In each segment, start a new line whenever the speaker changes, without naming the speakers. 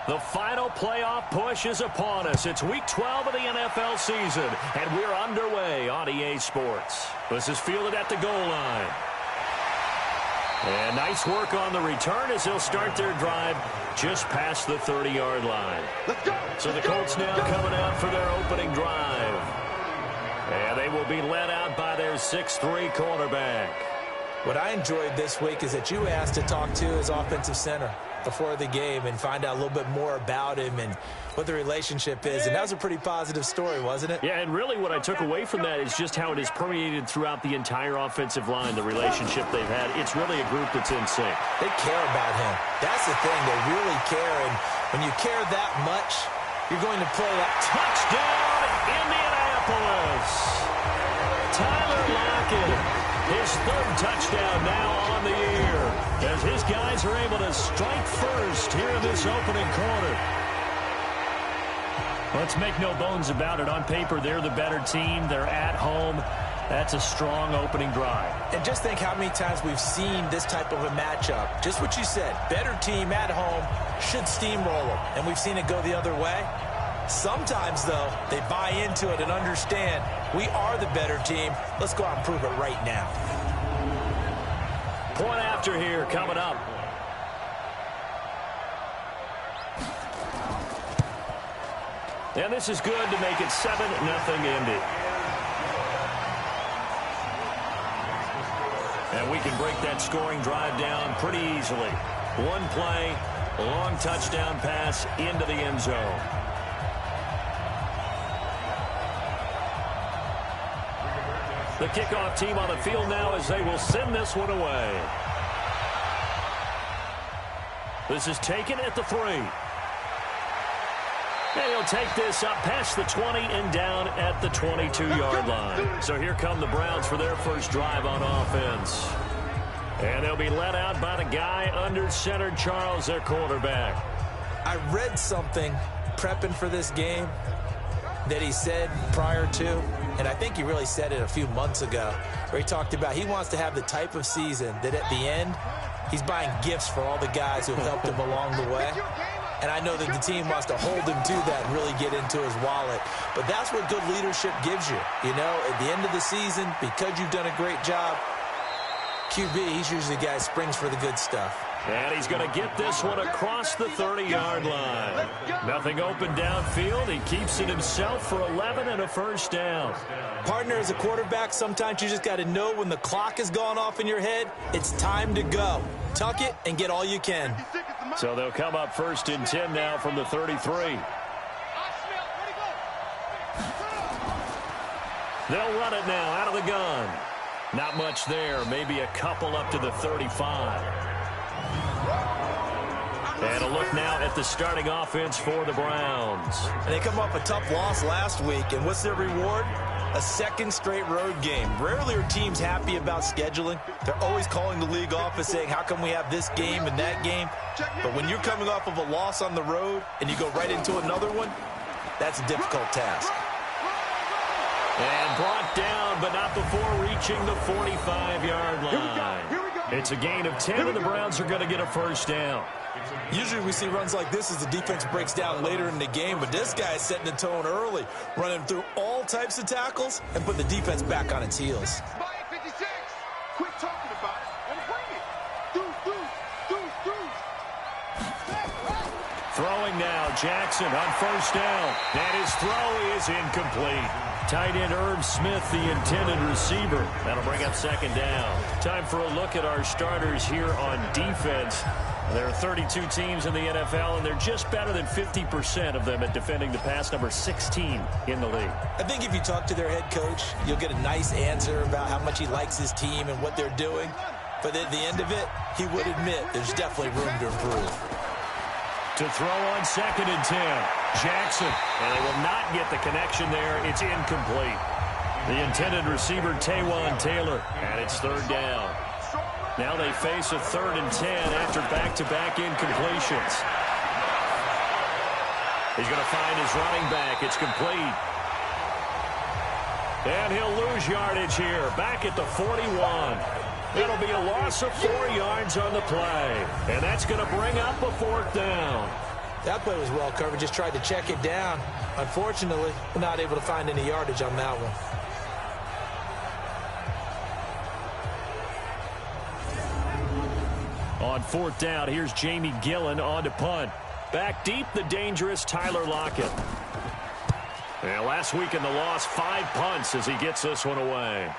The final playoff push is upon us. It's Week 12 of the NFL season, and we're underway on EA Sports. This is fielded at the goal line. And nice work on the return as they'll start their drive just past the 30-yard line. So the Colts now coming out for their opening drive. And they will be led out by their 6'3" cornerback.
What I enjoyed this week is that you asked to talk to his offensive center before the game and find out a little bit more about him and what the relationship is. And that was a pretty positive story, wasn't it?
Yeah, and really what I took away from that is just how it is permeated throughout the entire offensive line, the relationship they've had. It's really a group that's in sync.
They care about him. That's the thing. They really care. And when you care that much, you're going to play that.
Touchdown, Indianapolis! Tyler Lockett. His third touchdown now on the year as his guys are able to strike first here in this opening quarter. Let's make no bones about it. On paper, they're the better team. They're at home. That's a strong opening drive.
And just think how many times we've seen this type of a matchup. Just what you said, better team at home should steamroll them. And we've seen it go the other way. Sometimes, though, they buy into it and understand we are the better team. Let's go out and prove it right now.
Point after here coming up. And this is good to make it 7-0 Indy. And we can break that scoring drive down pretty easily. One play, a long touchdown pass into the end zone. The kickoff team on the field now as they will send this one away. This is taken at the 3. And he'll take this up past the 20 and down at the 22-yard line. So here come the Browns for their first drive on offense. And they'll be led out by the guy under center, Charles, their quarterback.
I read something prepping for this game that he said prior to, and I think he really said it a few months ago, where he talked about he wants to have the type of season that at the end, he's buying gifts for all the guys who have helped him along the way. And I know that the team wants to hold him to that and really get into his wallet. But that's what good leadership gives you. You know, at the end of the season, because you've done a great job, QB, he's usually the guy who springs for the good stuff.
And he's going to get this one across the 30-yard line. Nothing open downfield. He keeps it himself for 11 and a first down.
Partner, as a quarterback, sometimes you just got to know when the clock has gone off in your head, it's time to go. Tuck it and get all you can.
So they'll come up 1st and 10 now from the 33. They'll run it now out of the gun. Not much there. Maybe a couple up to the 35. And a look now at the starting offense for the Browns.
And they come off a tough loss last week, and what's their reward? A second straight road game. Rarely are teams happy about scheduling. They're always calling the league office saying, how come we have this game and that game? But when you're coming off of a loss on the road and you go right into another one, that's a difficult task.
And brought down, but not before reaching the 45-yard line. It's a gain of 10, and the Browns are going to get a first down.
Usually we see runs like this as the defense breaks down later in the game, but this guy is setting the tone early, running through all types of tackles and put the defense back on its heels.
Quit talking about it and bring it.
Throwing now, Jackson on first down. And his throw is incomplete. Tight end Irv Smith, the intended receiver. That'll bring up 2nd down. Time for a look at our starters here on defense. There are 32 teams in the NFL, and they're just better than 50% of them at defending the pass, number 16 in the league.
I think if you talk to their head coach, you'll get a nice answer about how much he likes his team and what they're doing. But at the end of it, he would admit there's definitely room to improve.
To throw on 2nd and 10, Jackson. And they will not get the connection there. It's incomplete. The intended receiver, Taywan Taylor, and it's 3rd down. Now they face a 3rd and 10 after back-to-back incompletions. He's going to find his running back. It's complete. And he'll lose yardage here. Back at the 41. It'll be a loss of 4 yards on the play. And that's going to bring up a 4th down.
That play was well covered. Just tried to check it down. Unfortunately, we're not able to find any yardage on that one.
On fourth down, here's Jamie Gillen on to punt. Back deep, the dangerous Tyler Lockett. And last week in the loss, 5 punts as he gets this one away.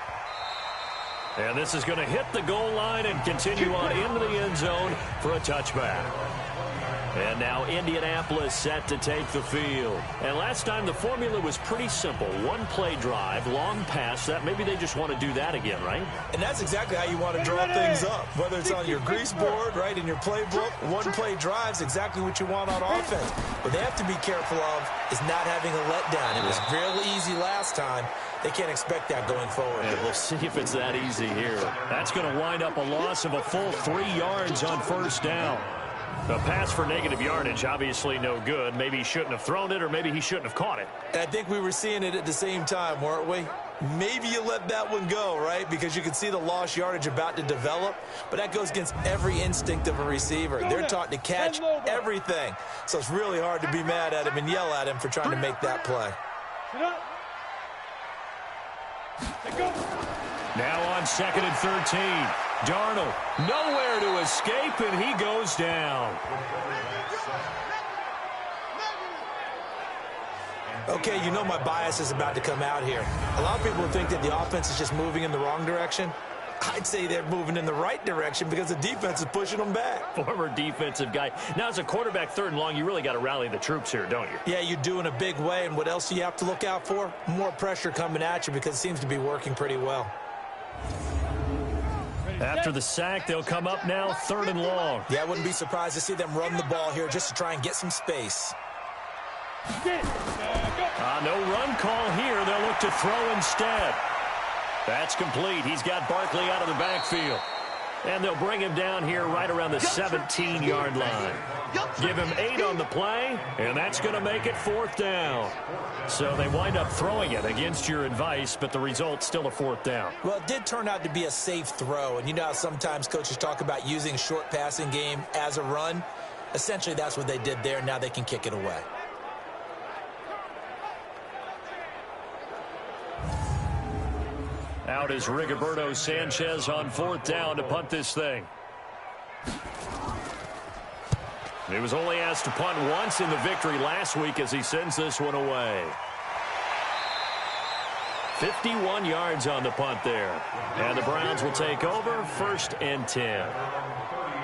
And this is going to hit the goal line and continue on into the end zone for a touchback. And now Indianapolis set to take the field. And last time the formula was pretty simple. One play drive, long pass. That maybe they just want to do that again, right?
And that's exactly how you want to draw things up. Whether it's on your grease board, right, in your playbook, one play drive is exactly what you want on offense. What they have to be careful of is not having a letdown. It was real easy last time. They can't expect that going forward.
And we'll see if it's that easy here. That's going to wind up a loss of a full 3 yards on first down. The pass for negative yardage, obviously no good. Maybe he shouldn't have thrown it, or maybe he shouldn't have caught it.
And I think we were seeing it at the same time, weren't we? Maybe you let that one go, right? Because you can see the lost yardage about to develop. But that goes against every instinct of a receiver. They're taught to catch everything. So it's really hard to be mad at him and yell at him for trying to make that play.
Now on 2nd and 13. Darnold, nowhere to escape, and he goes down.
Okay, you know my bias is about to come out here. A lot of people think that the offense is just moving in the wrong direction. I'd say they're moving in the right direction because the defense is pushing them back.
Former defensive guy. Now, as a quarterback, 3rd and long, you really got to rally the troops here, don't you?
Yeah, you do in a big way, and what else do you have to look out for? More pressure coming at you because it seems to be working pretty well.
After the sack, they'll come up now 3rd and long.
Yeah, I wouldn't be surprised to see them run the ball here just to try and get some space.
No run call here. They'll look to throw instead. That's complete. He's got Barkley out of the backfield. And they'll bring him down here right around the 17-yard line. Give him 8 on the play, and that's going to make it 4th down. So they wind up throwing it against your advice, but the result's still a 4th down.
Well, it did turn out to be a safe throw, and you know how sometimes coaches talk about using short passing game as a run? Essentially, that's what they did there. Now they can kick it away.
Out is Rigoberto Sanchez on 4th down to punt this thing. He was only asked to punt once in the victory last week as he sends this one away. 51 yards on the punt there. And the Browns will take over 1st and 10.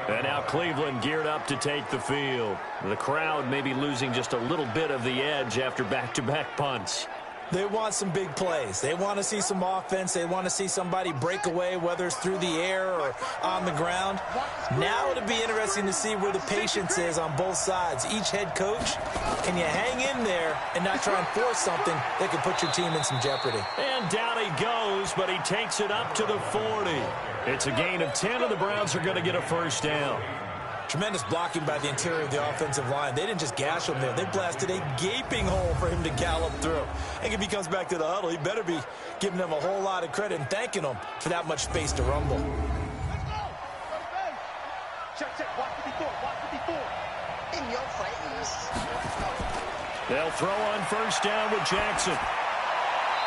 And now Cleveland geared up to take the field. The crowd may be losing just a little bit of the edge after back-to-back punts.
They want some big plays. They want to see some offense. They want to see somebody break away, whether it's through the air or on the ground. Now it'll be interesting to see where the patience is on both sides. Each head coach, can you hang in there and not try and force something that could put your team in some jeopardy?
And down he goes, but he takes it up to the 40. It's a gain of 10, and the Browns are going to get a 1st down.
Tremendous blocking by the interior of the offensive line. They didn't just gash him there. They blasted a gaping hole for him to gallop through. And if he comes back to the huddle, he better be giving them a whole lot of credit and thanking them for that much space to rumble.
Check, watch the before, in your face.
They'll throw on 1st down with Jackson.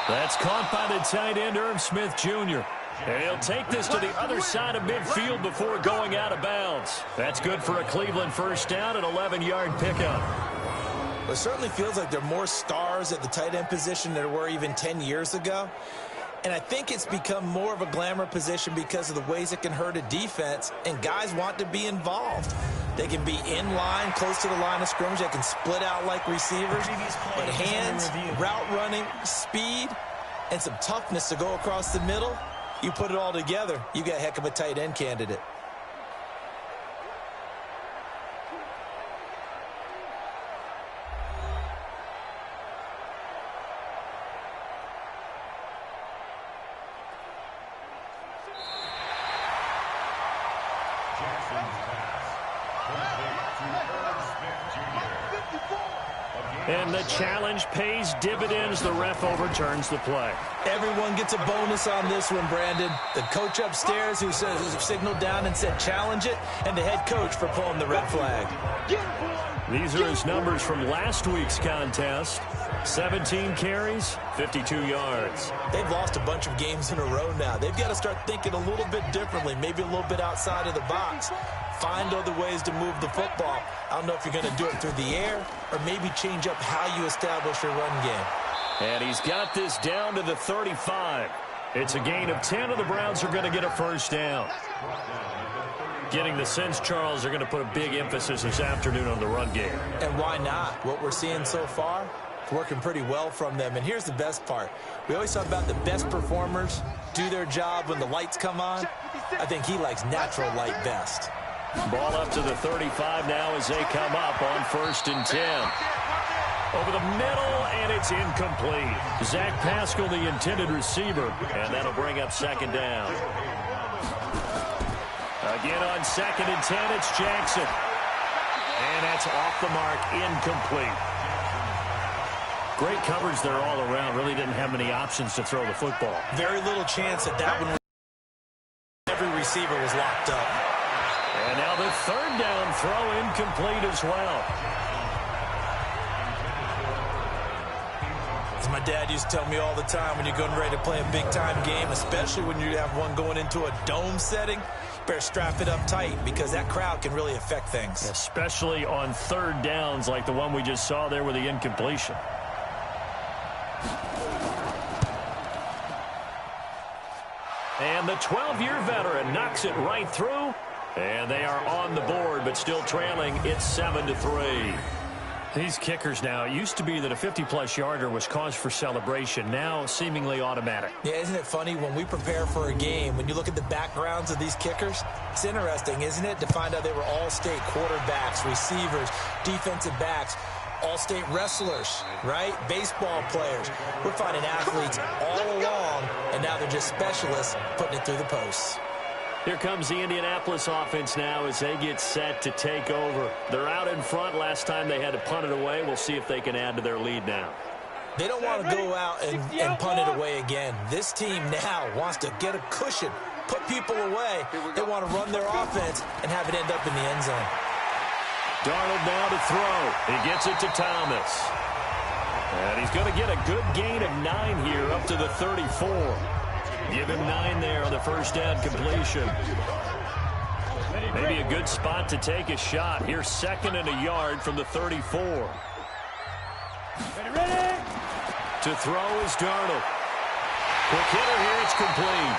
That's caught by the tight end, Irv Smith Jr. And he'll take this to the other side of midfield before going out of bounds. That's good for a Cleveland 1st down, an 11-yard pickup.
It certainly feels like there are more stars at the tight end position than there were even 10 years ago. And I think it's become more of a glamour position because of the ways it can hurt a defense, and guys want to be involved. They can be in line, close to the line of scrimmage. They can split out like receivers. But hands, route running, speed, and some toughness to go across the middle, you put it all together, you got a heck of a tight end candidate.
And the challenge pays dividends. The ref overturns the play.
Everyone gets a bonus on this one, Brandon. The coach upstairs who signaled down and said challenge it, and the head coach for pulling the red flag.
These are his numbers from last week's contest. 17 carries, 52 yards.
They've lost a bunch of games in a row now. They've got to start thinking a little bit differently, maybe a little bit outside of the box. Find other ways to move the football. I don't know if you're going to do it through the air or maybe change up how you establish your run game.
And he's got this down to the 35. It's a gain of 10, and the Browns are going to get a first down. Getting the sense, Charles, are going to put a big emphasis this afternoon on the run game.
And why not? What we're seeing so far, it's working pretty well from them. And here's the best part. We always talk about the best performers do their job when the lights come on. I think he likes natural light best.
Ball up to the 35 now as they come up on 1st and 10. Over the middle, and it's incomplete. Zach Pascal, the intended receiver, and that'll bring up 2nd down. Again on 2nd and 10, it's Jackson. And that's off the mark, incomplete. Great coverage there all around. Really didn't have many options to throw the football.
Very little chance that that one. Every receiver was locked up.
And now the 3rd down throw incomplete as well.
As my dad used to tell me all the time, when you're getting ready to play a big-time game, especially when you have one going into a dome setting, better strap it up tight because that crowd can really affect things.
Especially on 3rd downs like the one we just saw there with the incompletion. And the 12-year veteran knocks it right through. And they are on the board, but still trailing. It's 7-3. These kickers now, it used to be that a 50-plus yarder was cause for celebration. Now, seemingly automatic.
Yeah, isn't it funny when we prepare for a game, when you look at the backgrounds of these kickers, it's interesting, isn't it, to find out they were all-state quarterbacks, receivers, defensive backs, all-state wrestlers, right? Baseball players. We're finding athletes all along, and now they're just specialists putting it through the posts.
Here comes the Indianapolis offense now as they get set to take over. They're out in front. Last time they had to punt it away. We'll see if they can add to their lead now.
They don't want to go out and punt it away again. This team now wants to get a cushion, put people away. They want to run their offense and have it end up in the end zone.
Darnold now to throw. He gets it to Thomas. And he's going to get a good gain of 9 here up to the 34. Give him 9 there on the first down completion. Maybe a good spot to take a shot. Here's 2nd and a yard from the 34.
Ready.
To throw is Darnold. Quick hitter here, it's complete.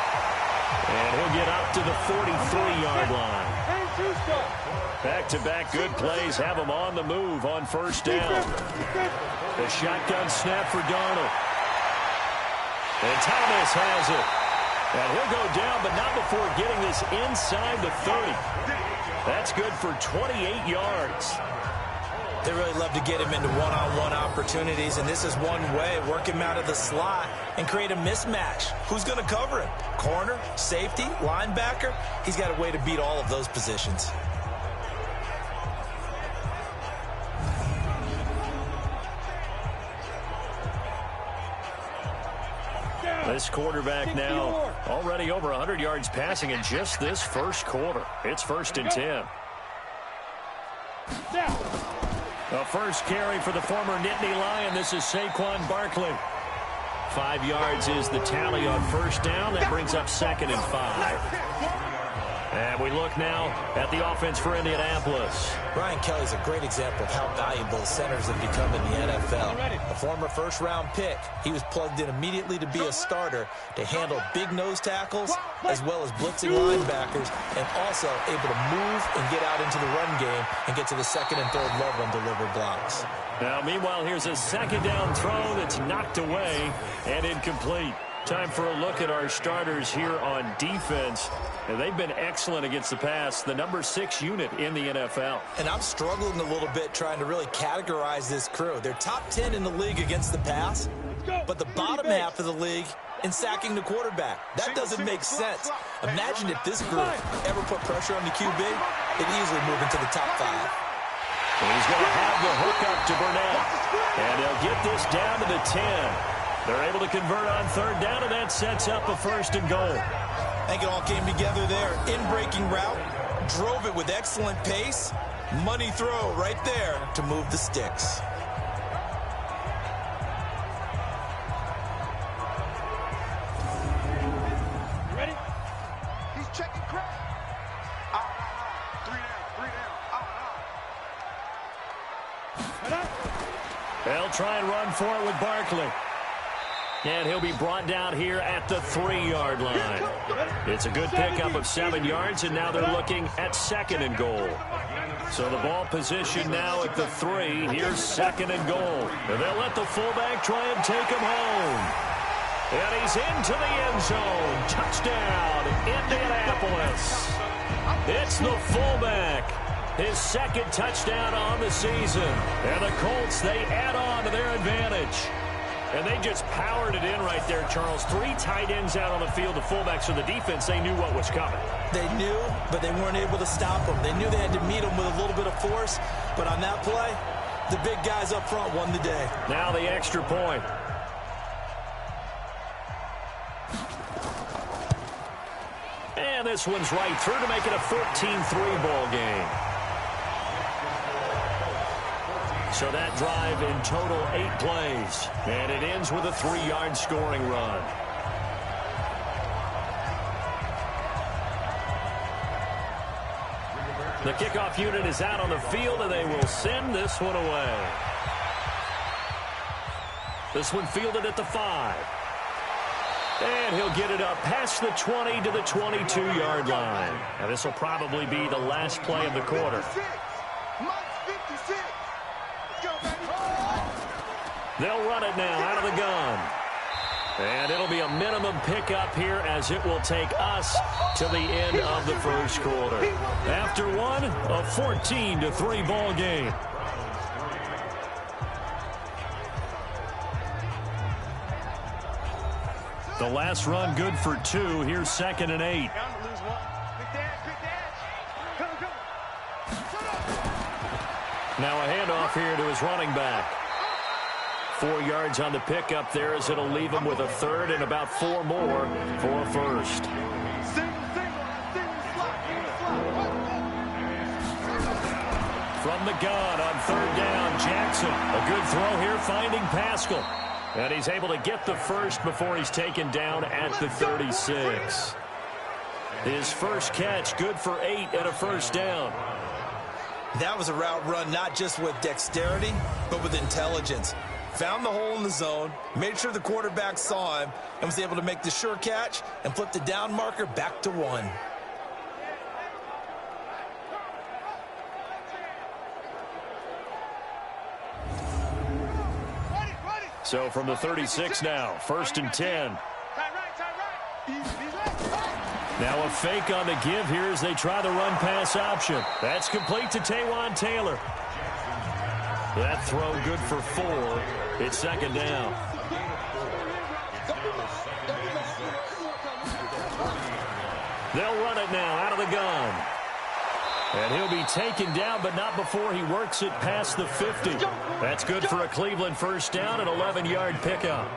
And he'll get up to the 43-yard line. Back-to-back good plays have him on the move on first down. The shotgun snap for Darnold. And Thomas has it. And he'll go down, but not before getting this inside the 30. That's good for 28 yards.
They really love to get him into one-on-one opportunities, and this is one way, work him out of the slot and create a mismatch. Who's going to cover him? Corner, safety, linebacker? He's got a way to beat all of those positions.
This quarterback now already over 100 yards passing in just this first quarter. It's 1st and 10. The first carry for the former Nittany Lion. This is Saquon Barkley. 5 yards is the tally on first down. That brings up 2nd and 5. And we look now at the offense for Indianapolis.
Brian Kelly's a great example of how valuable centers have become in the NFL. A former first-round pick, he was plugged in immediately to be a starter to handle big nose tackles as well as blitzing linebackers, and also able to move and get out into the run game and get to the 2nd and 3rd level and deliver blocks.
Now, meanwhile, here's a 2nd down throw that's knocked away and incomplete. Time for a look at our starters here on defense. And they've been excellent against the pass, the number 6 unit in the NFL.
And I'm struggling a little bit trying to really categorize this crew. They're top 10 in the league against the pass, but the bottom half of the league in sacking the quarterback. That doesn't make sense. Imagine if this group ever put pressure on the QB, it'd easily move into the top 5.
He's going to have the hook up to Burnett. And they'll get this down to the 10. They're able to convert on third down, and that sets up a first and goal.
I think it all came together there. In-breaking route, drove it with excellent pace. Money throw right there to move the sticks.
Ready? He's checking crack. Three down.
They'll try and run for it with Barkley. And he'll be brought down here at the 3-yard line. It's a good pickup of 7 yards, and now they're looking at second and goal. So the ball position now at the 3. Here's second and goal. And they'll let the fullback try and take him home. And he's into the end zone. Touchdown, Indianapolis. It's the fullback. His second touchdown on the season. And the Colts, they add on to their advantage. And they just powered it in right there, Charles. 3 tight ends out on the field, the fullbacks, so the defense, they knew what was coming.
They knew, but they weren't able to stop them. They knew they had to meet them with a little bit of force. But on that play, the big guys up front won the day.
Now the extra point. And this one's right through to make it a 14-3 ball game. So that drive in total 8 plays. And it ends with a 3-yard scoring run. The kickoff unit is out on the field, and they will send this one away. This one fielded at the 5. And he'll get it up past the 20 to the 22-yard line. Now this will probably be the last play of the quarter. They'll run it now out of the gun. And it'll be a minimum pickup here as it will take us to the end of the first quarter. After one, a 14-3 ball game. The last run good for 2. Here's second and 8. Now a handoff here to his running back. 4 yards on the pickup there as it'll leave him with a third and about 4 more for a first. From the gun on third down, Jackson. A good throw here finding Pascal. And he's able to get the first before he's taken down at the 36. His first catch good for 8 and a first down.
That was a route run not just with dexterity, but with intelligence. Found the hole in the zone, made sure the quarterback saw him, and was able to make the sure catch and flip the down marker back to 1.
So from the 36 now, first and 10. Now a fake on the give here as they try the run-pass option. That's complete to Taywan Taylor. That throw good for 4. It's second down. They'll run it now out of the gun. And he'll be taken down, but not before he works it past the 50. That's good for a Cleveland first down, an 11-yard pickup.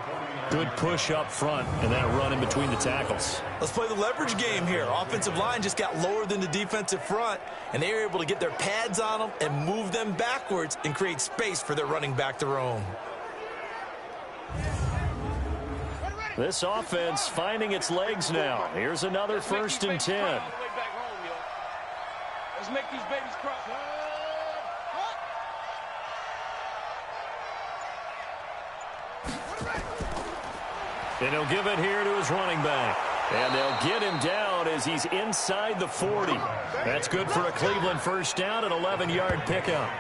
Good push up front, and then a run in between the tackles.
Let's play the leverage game here. Offensive line just got lower than the defensive front, and they were able to get their pads on them and move them backwards and create space for their running back to roam.
This offense finding its legs now. Here's another first and 10.
Let's make these babies cry.
And he'll give it here to his running back. And they'll get him down as he's inside the 40. That's good for a Cleveland first down, an 11-yard pickup.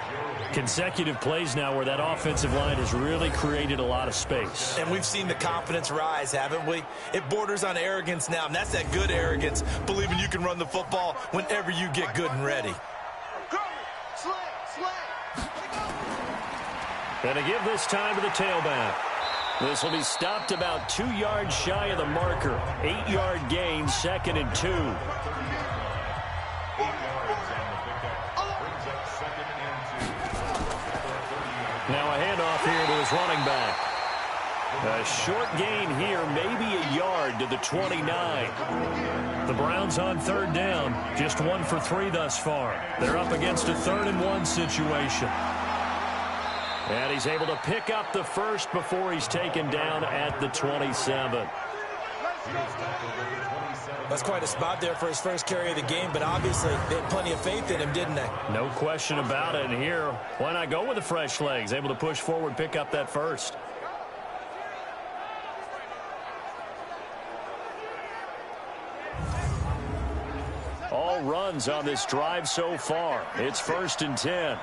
Consecutive plays now where that offensive line has really created a lot of space.
And we've seen the confidence rise, haven't we? It borders on arrogance now, and that's that good arrogance, believing you can run the football whenever you get good and ready.
And to give this time to the tailback. This will be stopped about 2 yards shy of the marker. 8-yard gain, second and 2. Now a handoff here to his running back. A short gain here, maybe a yard to the 29. The Browns on third down, just 1 for 3 thus far. They're up against a 3rd-and-1 situation. And he's able to pick up the first before he's taken down at the 27.
That's quite a spot there for his first carry of the game, but obviously they had plenty of faith in him, didn't they?
No question about it. And here, why not go with the fresh legs? Able to push forward, pick up that first. All runs on this drive so far. It's 1st and 10.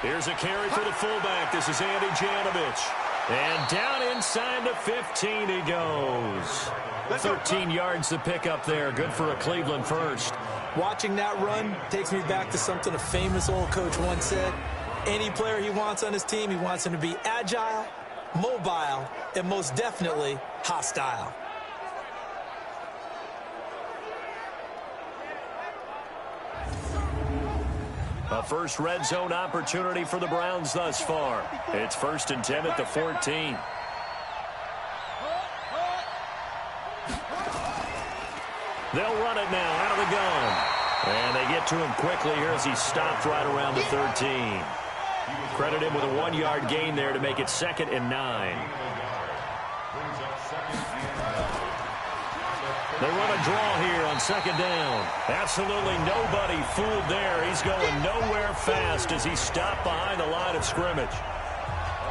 Here's a carry for the fullback. This is Andy Janovich. And down inside the 15 he goes. 13 yards to pick up there. Good for a Cleveland first.
Watching that run takes me back to something a famous old coach once said. Any player he wants on his team, he wants him to be agile, mobile, and most definitely hostile.
A first red zone opportunity for the Browns thus far. It's 1st and 10 at the 14. They'll run it now out of the gun. And they get to him quickly here as he stopped right around the 13. Credit him with a 1-yard gain there to make it 2nd and 9. They run a draw here on 2nd down. Absolutely nobody fooled there. He's going nowhere fast as he stopped behind the line of scrimmage.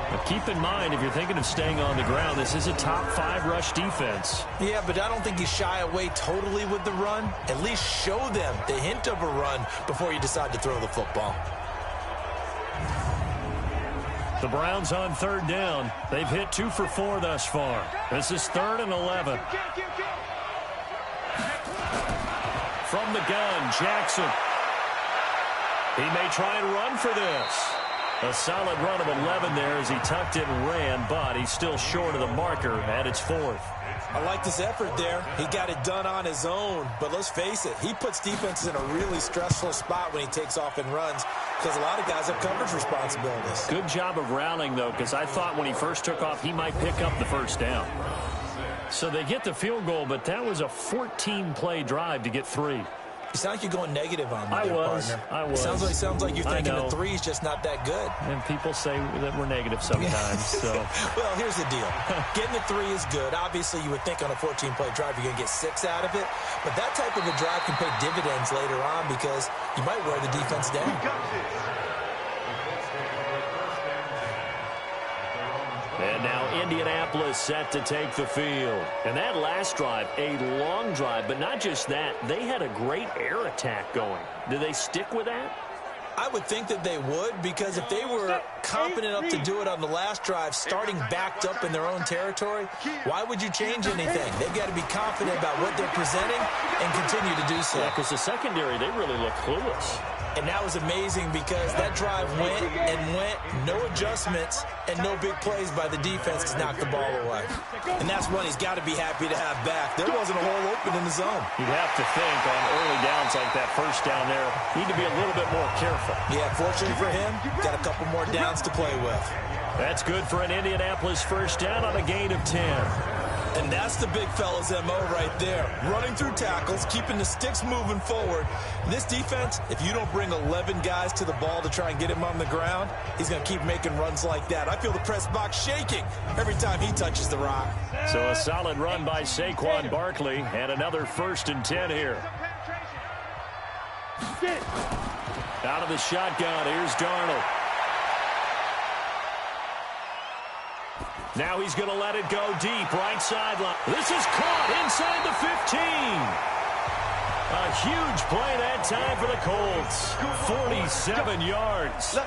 But keep in mind, if you're thinking of staying on the ground, this is a top 5 rush defense.
Yeah, but I don't think you shy away totally with the run. At least show them the hint of a run before you decide to throw the football.
The Browns on 3rd down. They've hit 2 for 4 thus far. This is 3rd and 11. From the gun, Jackson. He may try and run for this. A solid run of 11 there as he tucked it and ran, but he's still short of the marker at its 4th.
I like this effort there. He got it done on his own, but let's face it, he puts defenses in a really stressful spot when he takes off and runs because a lot of guys have coverage responsibilities.
Good job of rallying, though, because I thought when he first took off, he might pick up the first down. So they get the field goal, but that was a 14-play drive to get 3.
You sound like you're going negative on me,
I was.
Sounds like you're thinking the 3 is just not that good.
And people say that we're negative sometimes. So.
Well, here's the deal. Getting the 3 is good. Obviously, you would think on a 14-play drive you're going to get 6 out of it. But that type of a drive can pay dividends later on because you might wear the defense down.
And now Indianapolis set to take the field. And that last drive, a long drive, but not just that. They had a great air attack going. Do they stick with that?
I would think that they would, because if they were confident enough to do it on the last drive, starting backed up in their own territory, why would you change anything? They've got to be confident about what they're presenting and continue to do so.
Yeah, because the secondary, they really look clueless.
And that was amazing because that drive went and went, no adjustments, and no big plays by the defense to knock the ball away. And that's one he's got to be happy to have back. There wasn't a hole open in the zone.
You'd have to think on early downs like that first down there, need to be a little bit more careful.
Yeah, fortunately for him, got a couple more downs to play with.
That's good for an Indianapolis first down on a gain of 10.
And that's the big fella's MO right there. Running through tackles, keeping the sticks moving forward. This defense, if you don't bring 11 guys to the ball to try and get him on the ground, he's going to keep making runs like that. I feel the press box shaking every time he touches the rock.
So a solid run by Saquon Barkley and another 1st and 10 here. Out of the shotgun, here's Darnold. Now he's going to let it go deep, right sideline. This is caught inside the 15. A huge play that time for the Colts. 47 yards.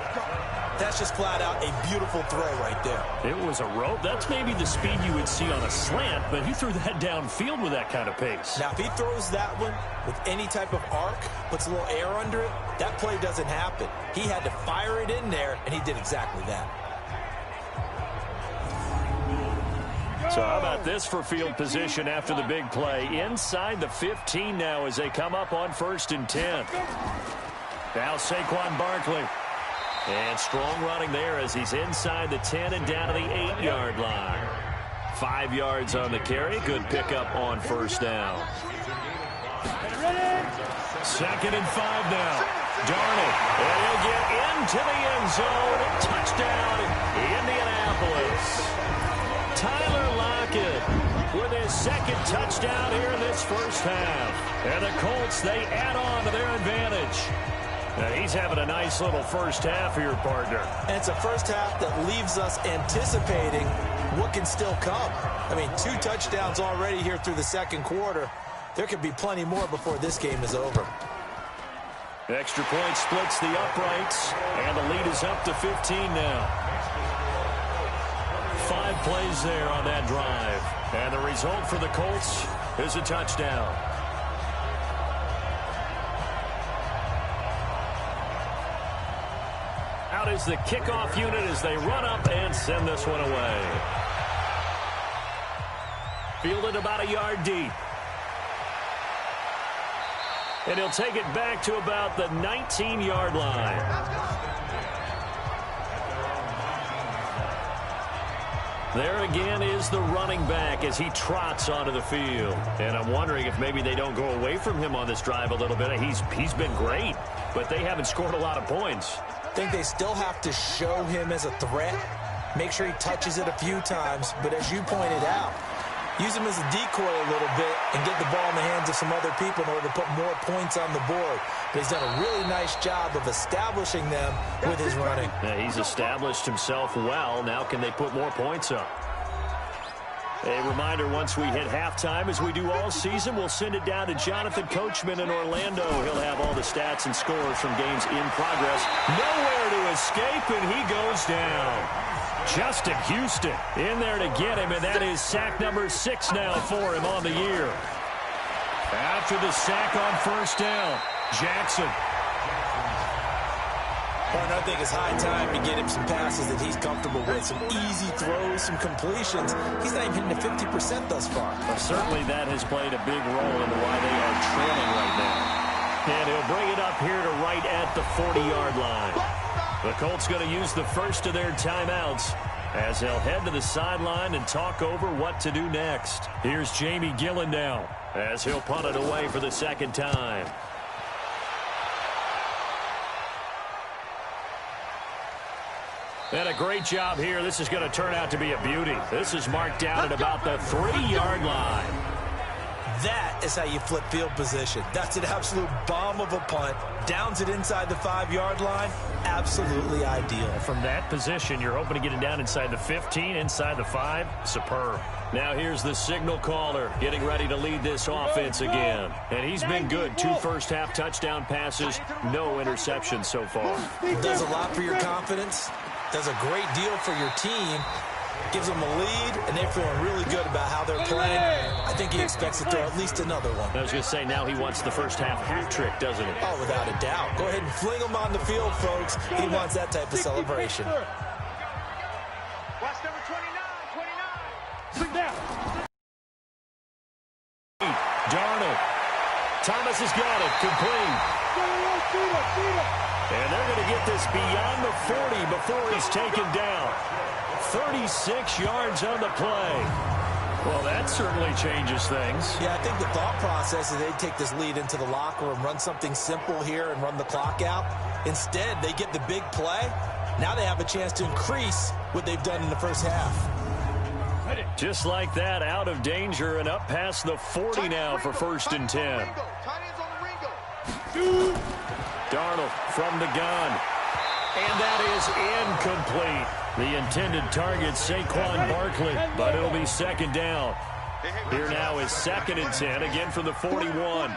That's just flat out a beautiful throw right there.
It was a rope. That's maybe the speed you would see on a slant, but he threw that downfield with that kind of pace.
Now, if he throws that one with any type of arc, puts a little air under it, that play doesn't happen. He had to fire it in there, and he did exactly that.
So how about this for field position after the big play? Inside the 15 now as they come up on 1st and 10. Now Saquon Barkley. And strong running there as he's inside the 10 and down to the 8-yard line. 5 yards on the carry. Good pickup on first down. 2nd and 5 now. Darnold. And he'll get into the end zone. Touchdown, Indianapolis. Tyler Lockett with his 2nd touchdown here in this first half. And the Colts, they add on to their advantage. Now he's having a nice little first half here, partner. And
it's a first half that leaves us anticipating what can still come. I mean, 2 touchdowns already here through the second quarter. There could be plenty more before this game is over.
Extra point splits the uprights, and the lead is up to 15 now. 5 plays there on that drive. And the result for the Colts is a touchdown. Out is the kickoff unit as they run up and send this one away. Fielded about a yard deep. And he'll take it back to about the 19-yard line. There again is the running back as he trots onto the field. And I'm wondering if maybe they don't go away from him on this drive a little bit. He's been great, but they haven't scored a lot of points.
I think they still have to show him as a threat. Make sure he touches it a few times. But as you pointed out, use him as a decoy a little bit and get the ball in the hands of some other people in order to put more points on the board. But he's done a really nice job of establishing them with his running.
Yeah, he's established himself well. Now can they put more points up? A reminder, once we hit halftime, as we do all season, we'll send it down to Jonathan Coachman in Orlando. He'll have all the stats and scores from games in progress. Nowhere to escape, and he goes down. Justin Houston in there to get him, and that is sack number 6 now for him on the year. After the sack on first down, Jackson.
I think it's high time to get him some passes that he's comfortable with, some easy throws, some completions. He's not even hitting the 50% thus far.
Well, certainly that has played a big role in why they are trailing right now. And he'll bring it up here to right at the 40-yard line. The Colts going to use the first of their timeouts as they'll head to the sideline and talk over what to do next. Here's Jamie Gillen now as he'll punt it away for the second time. And a great job here. This is going to turn out to be a beauty. This is marked down at about the 3-yard line.
That is how you flip field position. That's an absolute bomb of a punt. Downs it inside the 5-yard line. Absolutely ideal.
From that position, you're hoping to get it down inside the 15, inside the 5. Superb. Now here's the signal caller getting ready to lead this offense again. And he's been good. 2 first-half touchdown passes, no interceptions so far.
Does a lot for your confidence. Does a great deal for your team. Gives them a lead, and they're feeling really good about how they're playing. I think he expects to throw at least another one.
I was going to say, now he wants the first-half hat trick, doesn't he?
Oh, without a doubt. Go ahead and fling him on the field, folks. He wants that type of celebration.
Watch number 29.
Sit down. Darnold. Thomas has got it. Complete. And they're going to get this beyond the 40 before he's taken down. 36 yards on the play. Well, that certainly changes things.
Yeah, I think the thought process is they'd take this lead into the locker room, run something simple here and run the clock out. Instead, they get the big play. Now they have a chance to increase what they've done in the first half.
Just like that, out of danger and up past the 40 now for 1st and 10. Darnold from the gun. And that is incomplete. The intended target, Saquon Barkley, but it'll be 2nd down. Here now is 2nd and 10, again from the 41.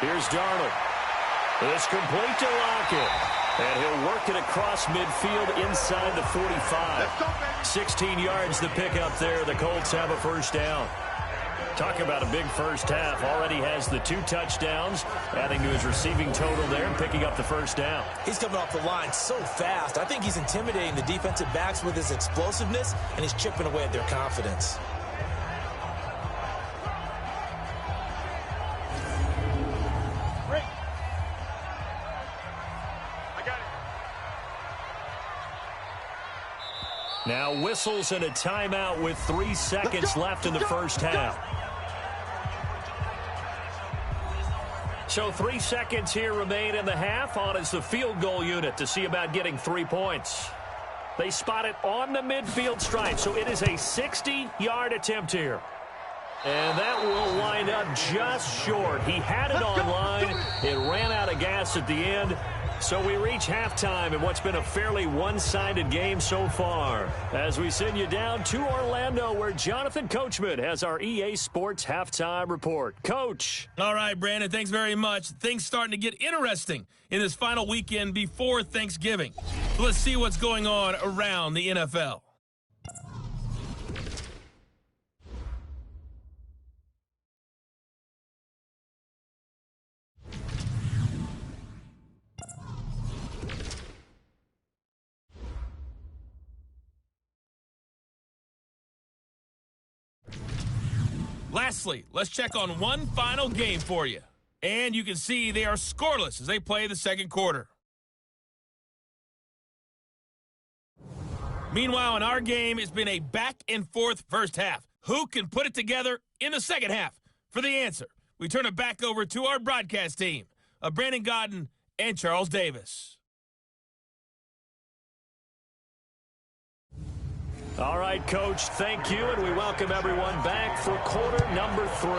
Here's Darnold. It's complete to Lockett. And he'll work it across midfield inside the 45. 16 yards to pick up there. The Colts have a first down. Talk about a big first half. Already has the 2 touchdowns, adding to his receiving total there and picking up the first down.
He's coming off the line so fast. I think he's intimidating the defensive backs with his explosiveness, and he's chipping away at their confidence.
Now whistles and a timeout with 3 seconds left in the first half. So 3 seconds here remain in the half. On is the field goal unit to see about getting 3 points. They spot it on the midfield stripe, so it is a 60-yard attempt here. And that will wind up just short. He had it on line. It ran out of gas at the end. So we reach halftime in what's been a fairly one-sided game so far. As we send you down to Orlando, where Jonathan Coachman has our EA Sports Halftime Report. Coach.
All right, Brandon, thanks very much. Things starting to get interesting in this final weekend before Thanksgiving. So let's see what's going on around the NFL. Lastly, let's check on one final game for you. And you can see they are scoreless as they play the second quarter. Meanwhile, in our game, it's been a back-and-forth first half. Who can put it together in the second half? For the answer, we turn it back over to our broadcast team of Brandon Godden and Charles Davis.
All right, Coach, thank you, and we welcome everyone back for quarter number 3.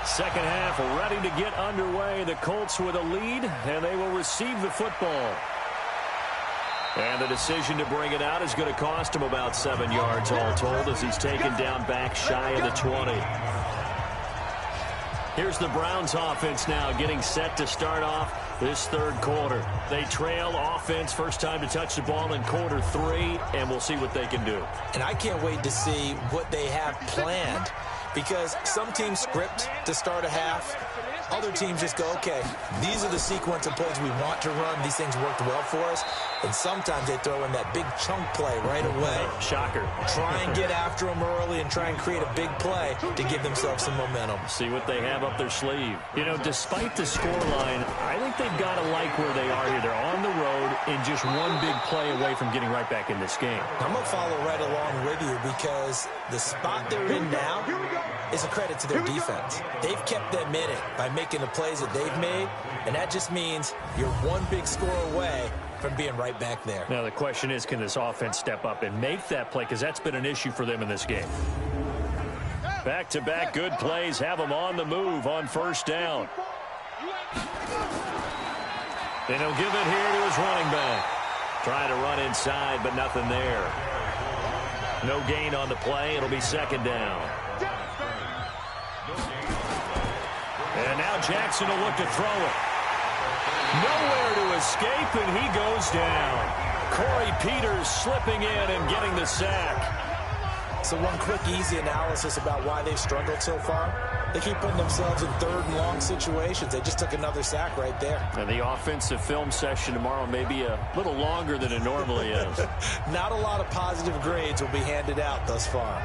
Second half ready to get underway. The Colts with a lead, and they will receive the football. And the decision to bring it out is going to cost him about 7 yards all told as he's taken down back shy of the 20. Here's the Browns offense now getting set to start off this third quarter. They trail offense, first time to touch the ball in quarter 3, and we'll see what they can do.
And I can't wait to see what they have planned, because some teams script to start a half. Other teams just go, okay, these are the sequence of plays we want to run. These things worked well for us. And sometimes they throw in that big chunk play right away.
Shocker.
Try and get after them early and try and create a big play to give themselves some momentum.
See what they have up their sleeve. You know, despite the scoreline, I think they've got to like where they are here. They're on the road and just one big play away from getting right back in this game.
I'm going to follow right along with you, because the spot they're in now is a credit to their defense. They've kept them in it by making the plays that they've made, and that just means you're one big score away from being right back there.
Now the question is, can this offense step up and make that play, because that's been an issue for them in this game. Back-to-back good plays have them on the move on first down. Then he'll give it here to his running back. Trying to run inside, but nothing there. No gain on the play. It'll be second down. And now Jackson will look to throw it. Nowhere to escape, and he goes down. Corey Peters slipping in and getting the sack.
So one quick, easy analysis about why they've struggled so far. They keep putting themselves in third and long situations. They just took another sack right there.
And the offensive film session tomorrow may be a little longer than it normally is.
Not a lot of positive grades will be handed out thus far.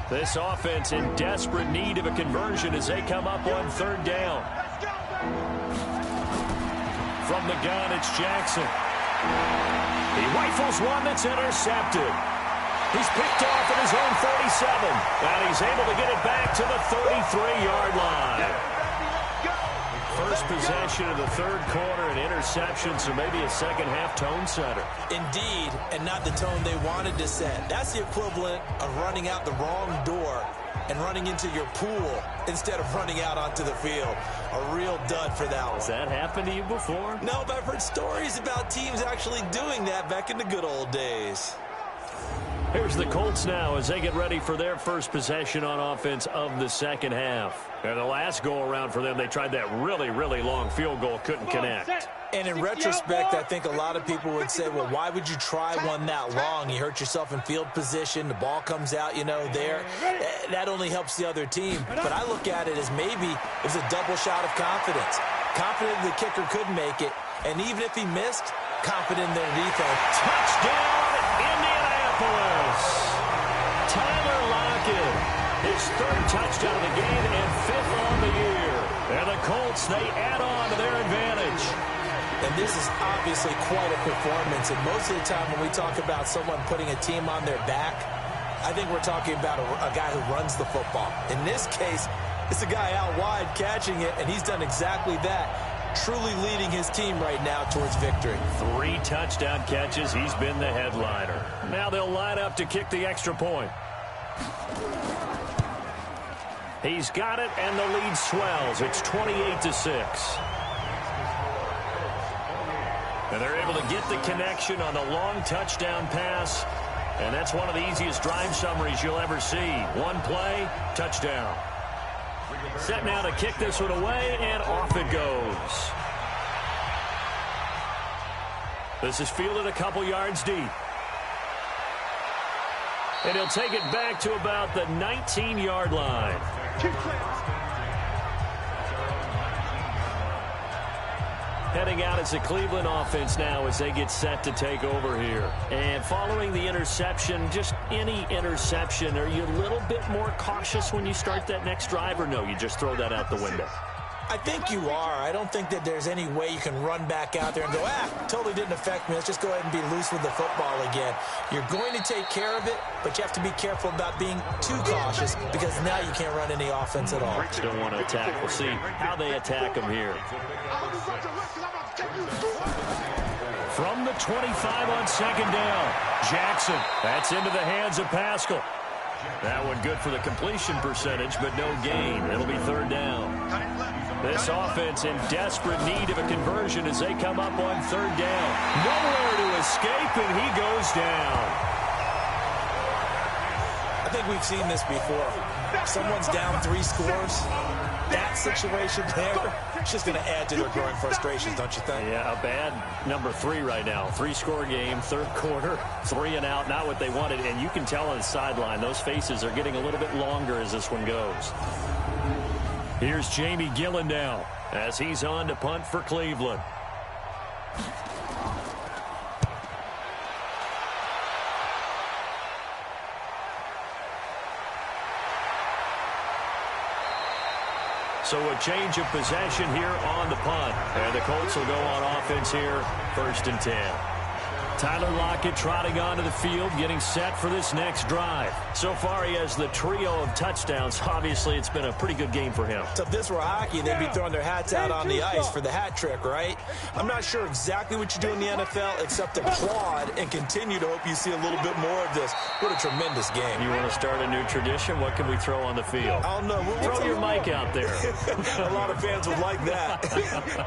This offense in desperate need of a conversion as they come up on third down. From the gun, it's Jackson. He rifles one that's intercepted. He's picked off at his own 47, and he's able to get it back to the 33-yard line. First possession of the third quarter, an interception, so maybe a second-half tone setter.
Indeed, and not the tone they wanted to set. That's the equivalent of running out the wrong door and running into your pool instead of running out onto the field. A real dud for that one.
Has that happened to you before?
No, but I've heard stories about teams actually doing that back in the good old days.
Here's the Colts now as they get ready for their first possession on offense of the second half. And the last go-around for them, they tried that really, really long field goal, couldn't connect.
And in retrospect, I think a lot of people would say, well, why would you try one that long? You hurt yourself in field position. The ball comes out, you know, there. That only helps the other team. But I look at it as maybe it was a double shot of confidence. Confident the kicker could make it. And even if he missed, confident in their defense.
Touchdown, Indianapolis. Tyler Lockett, his third touchdown of the game and fifth on the year. And the Colts, they add on to their advantage.
And this is obviously quite a performance. And most of the time when we talk about someone putting a team on their back, I think we're talking about a guy who runs the football. In this case, it's a guy out wide catching it, and he's done exactly that, truly leading his team right now towards victory.
3 touchdown catches. He's been the headliner. Now they'll line up to kick the extra point. He's got it, and the lead swells. It's 28-6. And they're able to get the connection on the long touchdown pass. And that's one of the easiest drive summaries you'll ever see. One play, touchdown. Set now to kick this one away, and off it goes. This is fielded a couple yards deep. And he'll take it back to about the 19-yard line. Heading out as the Cleveland offense now as they get set to take over here. And following the interception, just any interception, are you a little bit more cautious when you start that next drive, or no, you just throw that out the window?
I think you are. I don't think that there's any way you can run back out there and go, totally didn't affect me. Let's just go ahead and be loose with the football again. You're going to take care of it, but you have to be careful about being too cautious because now you can't run any offense at all.
Don't want to attack. We'll see how they attack him here. From the 25 on second down, Jackson. That's into the hands of Pascal. That one good for the completion percentage, but no gain. It'll be third down. This offense in desperate need of a conversion as they come up on third down. Nowhere to escape, and he goes down.
I think we've seen this before. Someone's down 3 scores. That situation there, it's just going to add to their growing frustrations, don't you think?
Yeah, a bad number 3 right now. 3-score game, third quarter, 3 and out, not what they wanted. And you can tell on the sideline, those faces are getting a little bit longer as this one goes. Here's Jamie Gillen now as he's on to punt for Cleveland. So a change of possession here on the punt. And the Colts will go on offense here, 1st and 10. Tyler Lockett trotting onto the field, getting set for this next drive. So far, he has the trio of touchdowns. Obviously, it's been a pretty good game for him.
So if this were hockey, they'd be throwing their hats out on the ice for the hat trick, right? I'm not sure exactly what you do in the NFL, except applaud and continue to hope you see a little bit more of this. What a tremendous game.
You want to start a new tradition? What can we throw on the field?
I don't know.
Throw your mic out there.
A lot of fans would like that.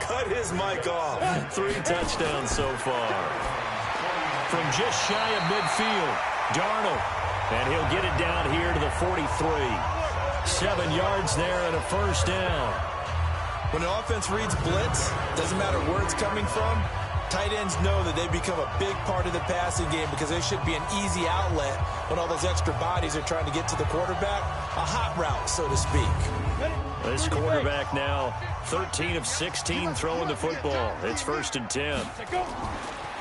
Cut his mic off.
3 touchdowns so far. From just shy of midfield, Darnold. And he'll get it down here to the 43. 7 yards there and a first down.
When the offense reads blitz, doesn't matter where it's coming from, tight ends know that they become a big part of the passing game because there should be an easy outlet when all those extra bodies are trying to get to the quarterback. A hot route, so to speak.
This quarterback now 13 of 16 throwing the football. It's 1st and 10.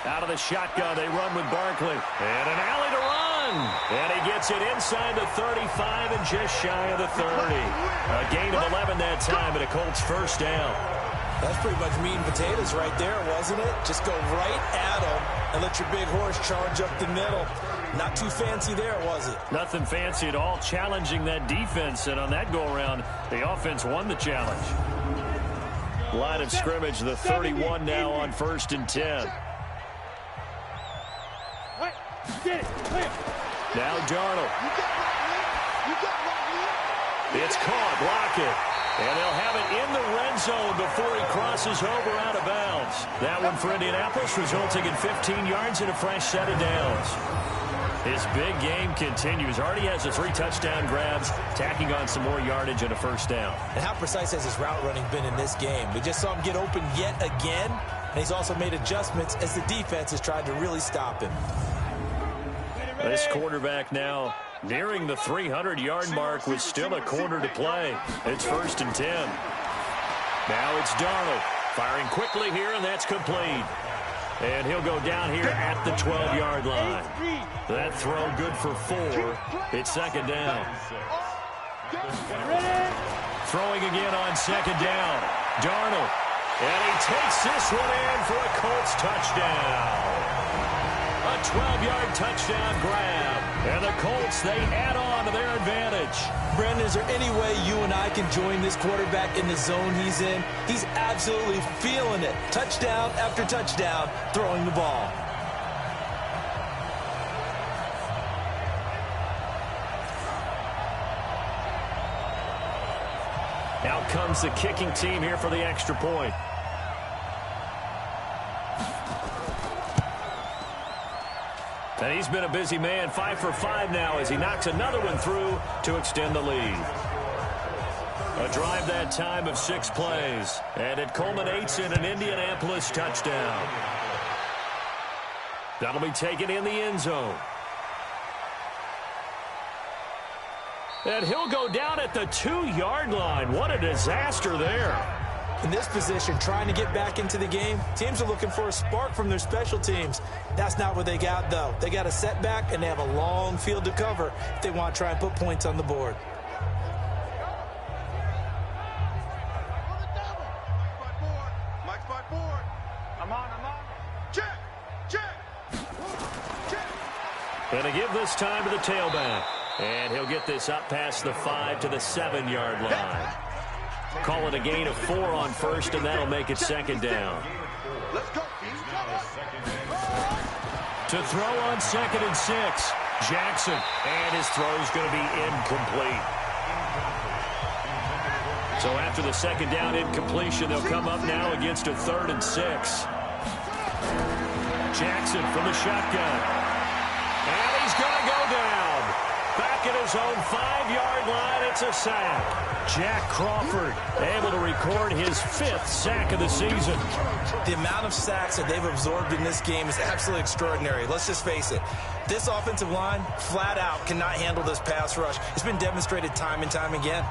Out of the shotgun, they run with Barkley. And an alley to run. And he gets it inside the 35 and just shy of the 30. A gain of 11 that time, and a Colts first down.
That's pretty much meat and potatoes right there, wasn't it? Just go right at them and let your big horse charge up the middle. Not too fancy there, was it?
Nothing fancy at all, challenging that defense. And on that go-around, the offense won the challenge. Line of scrimmage, the 31 now on 1st and 10. Now Darnold. It's caught. Lockett. And they'll have it in the red zone before he crosses over out of bounds. That one for Indianapolis, resulting in 15 yards and a fresh set of downs. His big game continues. Already has the 3 touchdown grabs, tacking on some more yardage and a first down.
And how precise has his route running been in this game? We just saw him get open yet again, and he's also made adjustments as the defense has tried to really stop him.
This quarterback now nearing the 300-yard mark with still a quarter to play. It's 1st and 10. Now it's Darnold firing quickly here, and that's complete. And he'll go down here at the 12-yard line. That throw good for 4. It's 2nd down. Throwing again on 2nd down. Darnold. And he takes this one in for a Colts touchdown. A 12-yard touchdown grab. And the Colts, they add on to their advantage.
Brandon, is there any way you and I can join this quarterback in the zone he's in? He's absolutely feeling it. Touchdown after touchdown, throwing the ball.
Out comes the kicking team here for the extra point. And he's been a busy man, 5 for 5 now as he knocks another one through to extend the lead. A drive that time of 6 plays, and it culminates in an Indianapolis touchdown. That'll be taken in the end zone. And he'll go down at the 2-yard line. What a disaster there.
In this position, trying to get back into the game, teams are looking for a spark from their special teams. That's not what they got, though. They got a setback, and they have a long field to cover if they want to try and put points on the board.
And to give this time to the tailback. And he'll get this up past the 5 to the 7-yard line. Call it a gain of 4 on first, and that'll make it second down. To throw on 2nd and 6. Jackson, and his throw's going to be incomplete. So after the second down incompletion, they'll come up now against a 3rd and 6. Jackson from the shotgun. And he's going to go down. Back at his own 5-yard line, it's a sack. Jack Crawford able to record his 5th sack of the season.
The amount of sacks that they've absorbed in this game is absolutely extraordinary. Let's just face it. This offensive line, flat out, cannot handle this pass rush. It's been demonstrated time and time again.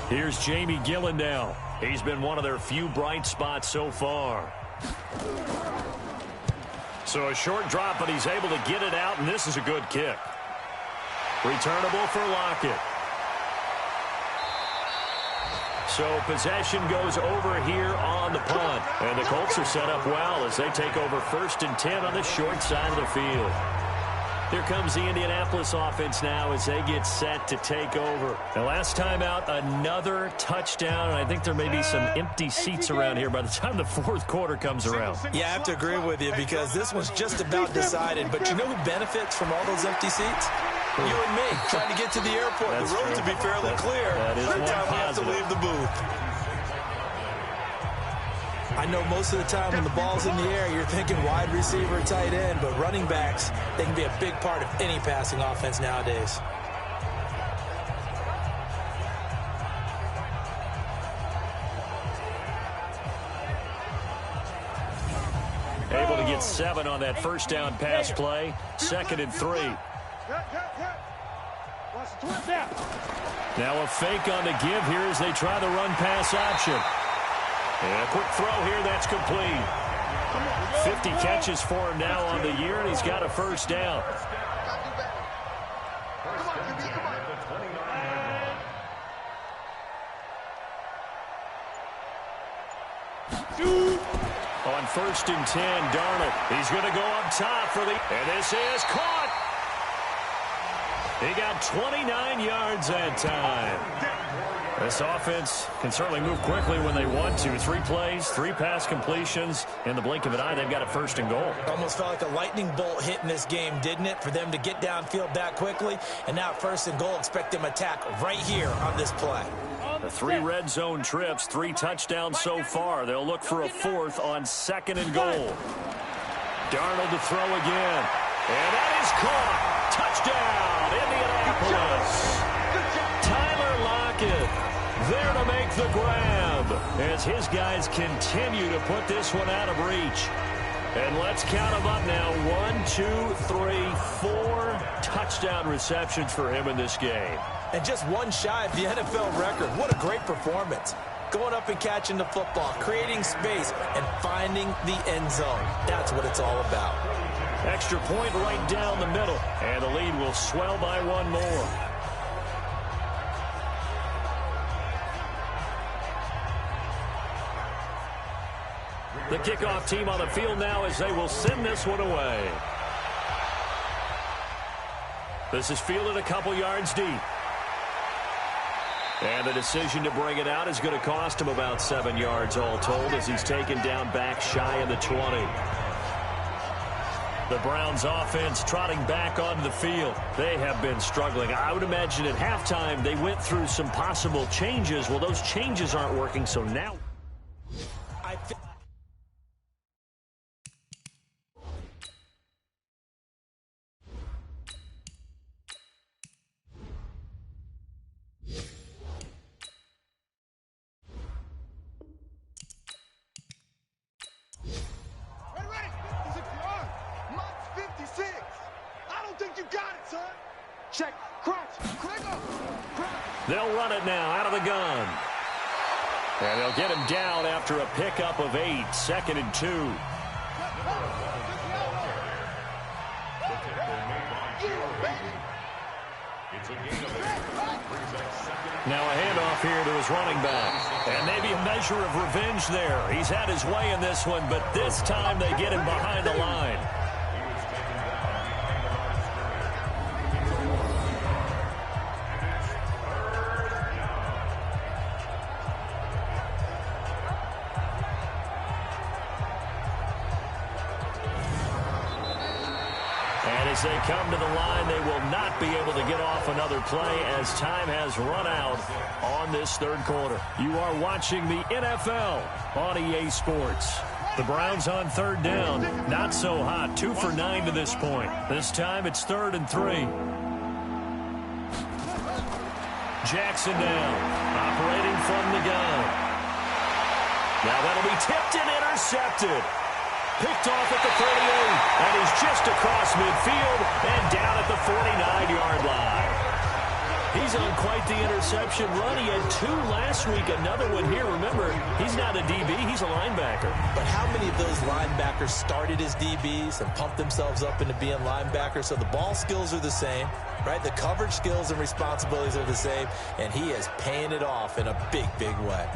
Here's Jamie Gillen now. He's been one of their few bright spots so far. So a short drop, but he's able to get it out, and this is a good kick. Returnable for Lockett. So possession goes over here on the punt. And the Colts are set up well as they take over 1st and 10 on the short side of the field. Here comes the Indianapolis offense now as they get set to take over. The last time out, another touchdown, and I think there may be some empty seats around here by the time the 4th quarter comes around.
Yeah, I have to agree with you because this one's just about decided. But you know who benefits from all those empty seats? You and me, trying to get to the airport.
That's
the road
true.
to be fairly clear.
That is
Every
one
time we have to
positive.
leave the booth. I know most of the time when the ball's in the air, you're thinking wide receiver, tight end, but running backs, they can be a big part of any passing offense nowadays.
Able to get 7 on that first down pass play. 2nd and 3. Now a fake on the give here as they try the run pass option. And a quick throw here, that's complete. 50 catches for him now on the year, and he's got a first down. On 1st and 10, Darnold. He's going to go up top for the... And this is caught. He got 29 yards that time. This offense can certainly move quickly when they want to. 3 plays, 3 pass completions. In the blink of an eye, they've got a 1st and goal.
Almost felt like a lightning bolt hit in this game, didn't it? For them to get downfield that quickly. And now 1st and goal, expect them to attack right here on this play.
The 3 red zone trips, 3 touchdowns so far. They'll look for a 4th on 2nd and goal. Darnold to throw again. And that is caught. Touchdown, Indianapolis. Tyler Lockett there to make the grab as his guys continue to put this one out of reach. And let's count them up now. 1, 2, 3, 4 touchdown receptions for him in this game.
And just one shy of the NFL record. What a great performance. Going up and catching the football, creating space, and finding the end zone. That's what it's all about.
Extra point right down the middle. And the lead will swell by 1 more. The kickoff team on the field now as they will send this one away. This is fielded a couple yards deep. And the decision to bring it out is going to cost him about 7 yards all told as he's taken down back shy of the 20. The Browns offense trotting back onto the field. They have been struggling. I would imagine at halftime they went through some possible changes. Well, those changes aren't working, so now...
Check. Crouch. Crank up.
They'll run it now out of the gun. And they'll get him down after a pickup of 8. 2nd and 2. Now a handoff here to his running back. And maybe a measure of revenge there. He's had his way in this one, but this time they get him behind the line. As they come to the line, they will not be able to get off another play as time has run out on this third quarter. You are watching the NFL on EA Sports. The Browns on third down. Not so hot. 2 for 9 to this point. This time it's 3rd and 3. Jackson down. Operating from the gun. Now that'll be tipped and intercepted. Picked off at the 38, and he's just across midfield and down at the 49-yard line. He's on quite the interception run. He had 2 last week, another one here. Remember, he's not a DB, he's a linebacker.
But how many of those linebackers started as DBs and pumped themselves up into being linebackers? So the ball skills are the same, right? The coverage skills and responsibilities are the same, and he is paying it off in a big, big way.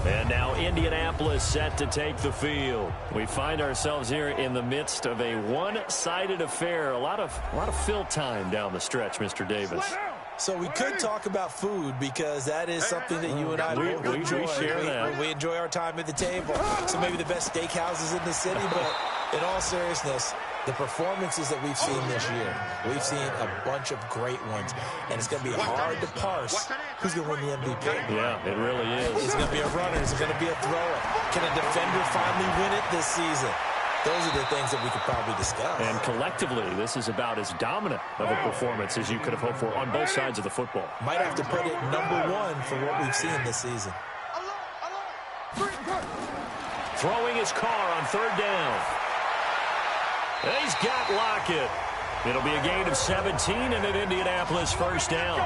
And now Indianapolis set to take the field. We find ourselves here in the midst of a one-sided affair. A lot of fill time down the stretch, Mr. Davis.
So we could talk about food because that is something that you and I enjoy.
We share that.
We enjoy our time at the table. So maybe the best steakhouses in the city, but in all seriousness, the performances that we've seen this year, we've seen a bunch of great ones, and it's going to be hard to parse who's going to win the MVP.
Yeah, it really is.
Is it going to be a runner? Is it going to be a thrower? Can a defender finally win it this season? Those are the things that we could probably discuss.
And collectively, this is about as dominant of a performance as you could have hoped for on both sides of the football.
Might have to put it #1 for what we've seen this season.
Throwing his car on 3rd down. He's got Lockett. It'll be a gain of 17 and an Indianapolis 1st down.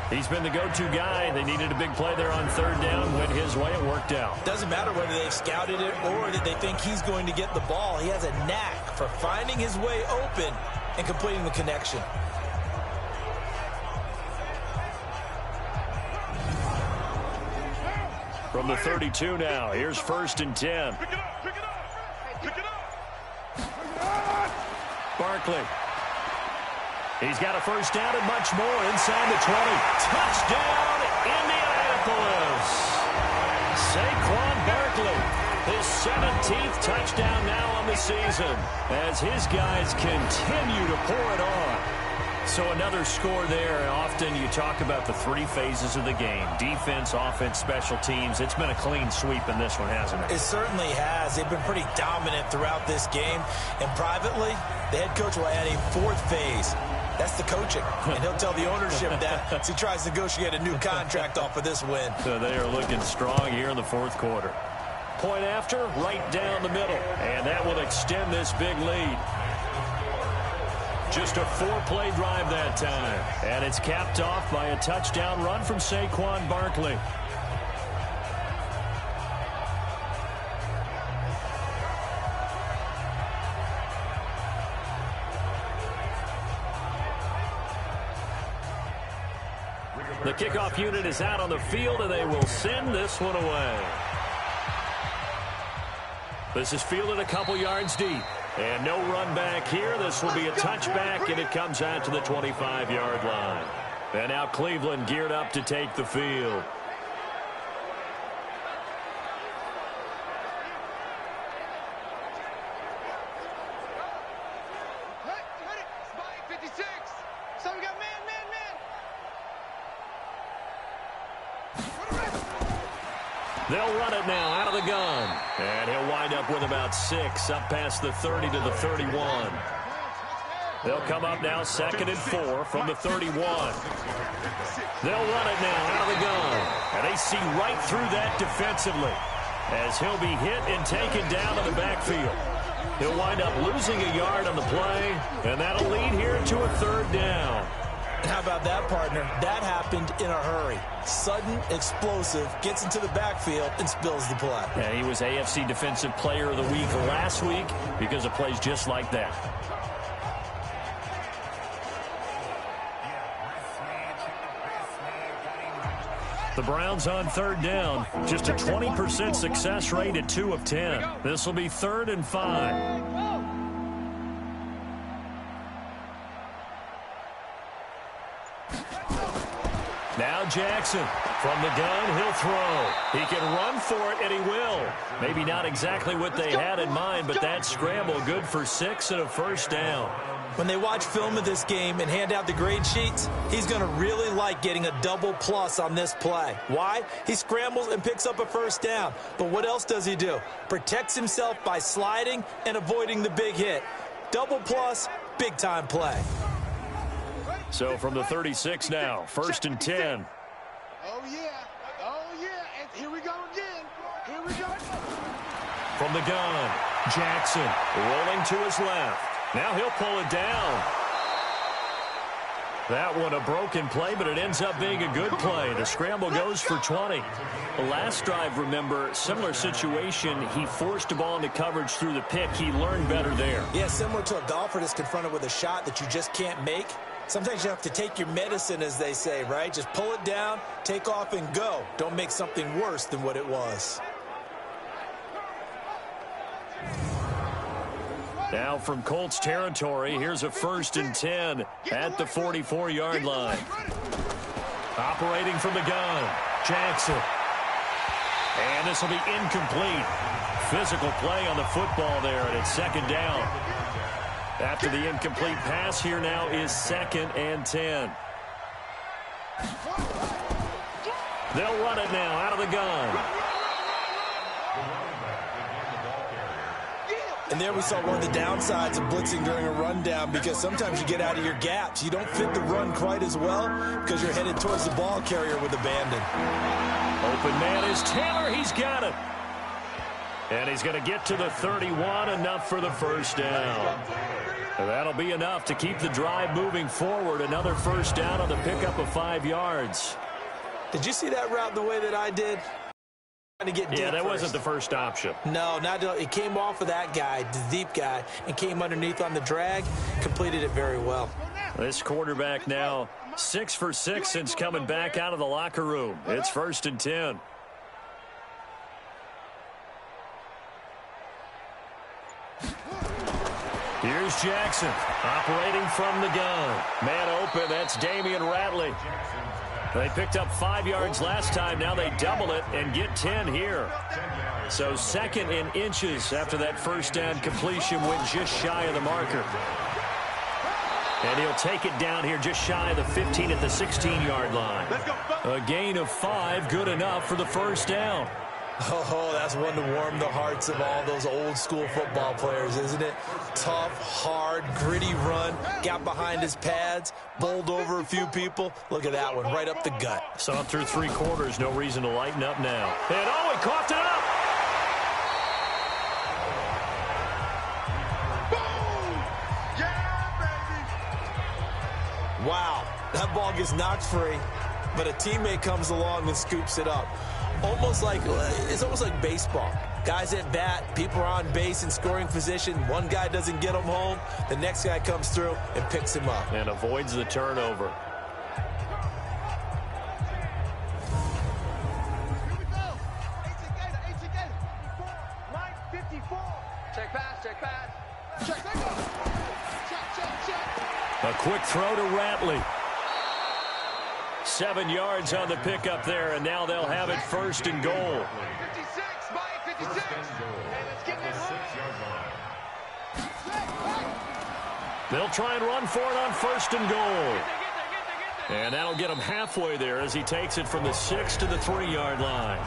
He's been the go-to guy. They needed a big play there on 3rd down. Went his way. It worked out.
Doesn't matter whether they've scouted it or that they think he's going to get the ball. He has a knack for finding his way open and completing the connection.
From the 32 now. Here's 1st and 10. Barkley. He's got a 1st down and much more inside the 20. Touchdown, Indianapolis. Saquon Barkley, his 17th touchdown now on the season as his guys continue to pour it on. So another score there. Often you talk about the 3 phases of the game. Defense, offense, special teams. It's been a clean sweep in this one, hasn't it?
It certainly has. They've been pretty dominant throughout this game. And privately, the head coach will add a 4th phase. That's the coaching. And he'll tell the ownership that as he tries to negotiate a new contract off of this win.
So they are looking strong here in the 4th quarter. Point after, right down the middle. And that will extend this big lead. Just a 4-play drive that time. And it's capped off by a touchdown run from Saquon Barkley. The kickoff unit is out on the field, and they will send this one away. This is fielded a couple yards deep. And no run back here. This will be a touchback, and it comes out to the 25-yard line. And now Cleveland geared up to take the field. They'll run it now out of the gun. And he'll wind up with about 6 up past the 30 to the 31. They'll come up now 2nd and 4 from the 31. They'll run it now out of the gun. And they see right through that defensively as he'll be hit and taken down in the backfield. He'll wind up losing a yard on the play, and that'll lead here to a 3rd down.
How about that, partner? That happened in a hurry. Sudden, explosive, gets into the backfield, and spills the play.
And he was AFC Defensive Player of the Week last week because of plays just like that. The Browns on 3rd down. Just a 20% success rate at 2 of 10. This will be 3rd and 5. Now Jackson. From the gun, he'll throw. He can run for it, and he will. Maybe not exactly what they had in mind, but that scramble good for 6 and a 1st down.
When they watch film of this game and hand out the grade sheets, he's going to really like getting a double plus on this play. Why? He scrambles and picks up a 1st down. But what else does he do? Protects himself by sliding and avoiding the big hit. Double plus, big-time play.
So from the 36 now, 1st and 10.
Oh, yeah. Oh, yeah. And here we go again. Here we go.
From the gun, Jackson rolling to his left. Now he'll pull it down. That one a broken play, but it ends up being a good play. The scramble goes for 20. The last drive, remember, similar situation. He forced a ball into coverage through the pick. He learned better there.
Yeah, similar to a golfer that's confronted with a shot that you just can't make. Sometimes you have to take your medicine, as they say, right? Just pull it down, take off, and go. Don't make something worse than what it was.
Now from Colts territory, here's a 1st and 10 at the 44-yard line. Operating from the gun, Jackson. And this will be incomplete. Physical play on the football there, and it's 2nd down. After the incomplete pass, here now is 2nd and 10. They'll run it now out of the gun.
And there we saw one of the downsides of blitzing during a rundown, because sometimes you get out of your gaps. You don't fit the run quite as well because you're headed towards the ball carrier with abandon.
Open man is Taylor. He's got it. And he's going to get to the 31, enough for the 1st down. That'll be enough to keep the drive moving forward. Another 1st down on the pickup of 5 yards.
Did you see that route the way that I did? To get
Yeah, that
first.
wasn't the first option.
No, not it came off of that guy, the deep guy, and came underneath on the drag. Completed it very well.
This quarterback now 6 for 6 since coming back out of the locker room. It's 1st and 10. Here's Jackson operating from the gun. Man open, that's Damian Ratley. They picked up 5 yards last time. Now they double it and get 10 here. So 2nd in inches after that 1st down completion, went just shy of the marker. And he'll take it down here just shy of the 15 at the 16-yard line. A gain of 5, good enough for the 1st down.
Oh, that's one to warm the hearts of all those old-school football players, isn't it? Tough, hard, gritty run. Got behind his pads, bowled over a few people. Look at that one, right up the gut.
Saw it through 3 quarters. No reason to lighten up now. And, oh, he coughed it up.
Boom! Yeah, baby!
Wow, that ball gets knocked free, but a teammate comes along and scoops it up. It's almost like baseball. Guys at bat, people are on base in scoring position. One guy doesn't get him home. The next guy comes through and picks him up.
And avoids the turnover.
Check pass, check pass. Check, let go. Check.
A quick throw to Ratley. 7 yards on the pickup there, and now they'll have it first and goal.
56, Mike, 56. Hey, let's get that home.
They'll try and run for it on first and goal. And that'll get him halfway there as he takes it from the 6 to the 3-yard line.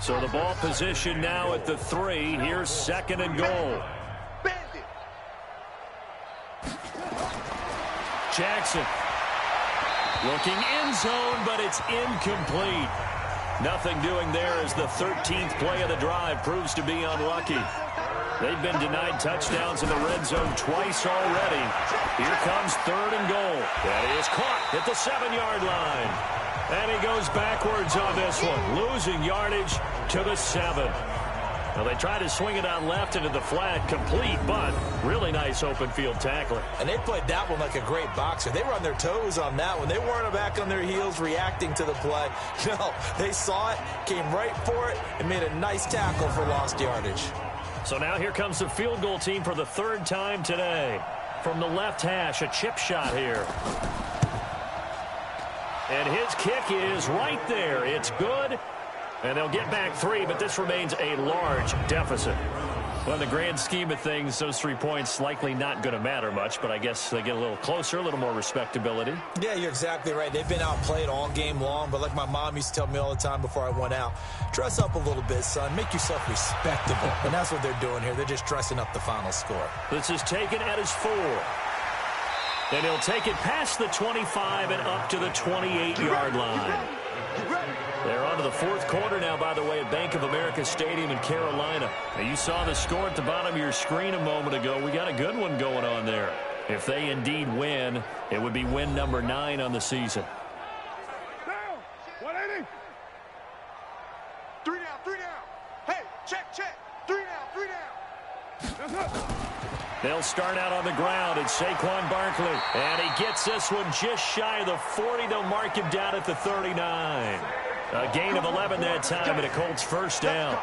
So the ball position now at the 3. Here's second and goal. Jackson looking end zone, but it's incomplete. Nothing doing there as the 13th play of the drive proves to be unlucky. They've been denied touchdowns in the red zone twice already. Here comes third and goal. That is caught at the 7-yard line. And he goes backwards on this one, losing yardage to the 7. Well, they tried to swing it on left into the flat, complete, but really nice open field tackling.
And they played that one like a great boxer. They were on their toes on that one. They weren't back on their heels reacting to the play. No, they saw it, came right for it, and made a nice tackle for lost yardage.
So now here comes the field goal team for the 3rd time today. From the left hash, a chip shot here. And his kick is right there. It's good. And they'll get back 3, but this remains a large deficit. Well, in the grand scheme of things, those 3 points likely not going to matter much, but I guess they get a little closer, a little more respectability.
Yeah, you're exactly right. They've been outplayed all game long, but like my mom used to tell me all the time before I went out, dress up a little bit, son. Make yourself respectable. And that's what they're doing here. They're just dressing up the final score.
This is taken at his 4. And he'll take it past the 25 and up to the 28-yard line. They're on to the 4th quarter now, by the way, at Bank of America Stadium in Carolina. Now, you saw the score at the bottom of your screen a moment ago. We got a good one going on there. If they indeed win, it would be win number 9 on the season.
Down, 180. 3 down, 3 down. Hey, check. 3 down, 3 down.
They'll start out on the ground. It's Saquon Barkley. And he gets this one just shy of the 40. They'll mark him down at the 39. A gain of 11 that time, and a Colts first down.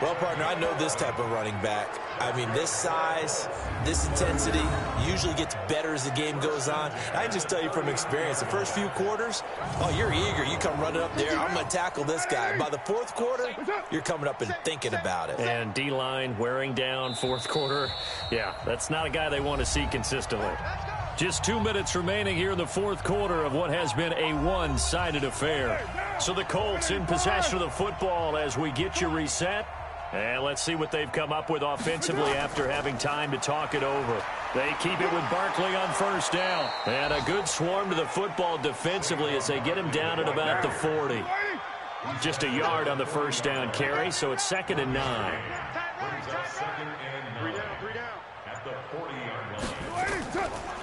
Well, partner, I know this type of running back. I mean, this size, this intensity usually gets better as the game goes on. I can just tell you from experience, the first few quarters, oh, you're eager. You come running up there. I'm going to tackle this guy. By the 4th quarter, you're coming up and thinking about it.
And D-line wearing down 4th quarter. Yeah, that's not a guy they want to see consistently. Just 2 minutes remaining here in the 4th quarter of what has been a one-sided affair. So the Colts in possession of the football as we get you reset. And let's see what they've come up with offensively after having time to talk it over. They keep it with Barkley on first down. And a good swarm to the football defensively as they get him down at about the 40. Just a yard on the first down carry, so it's 2nd and 9.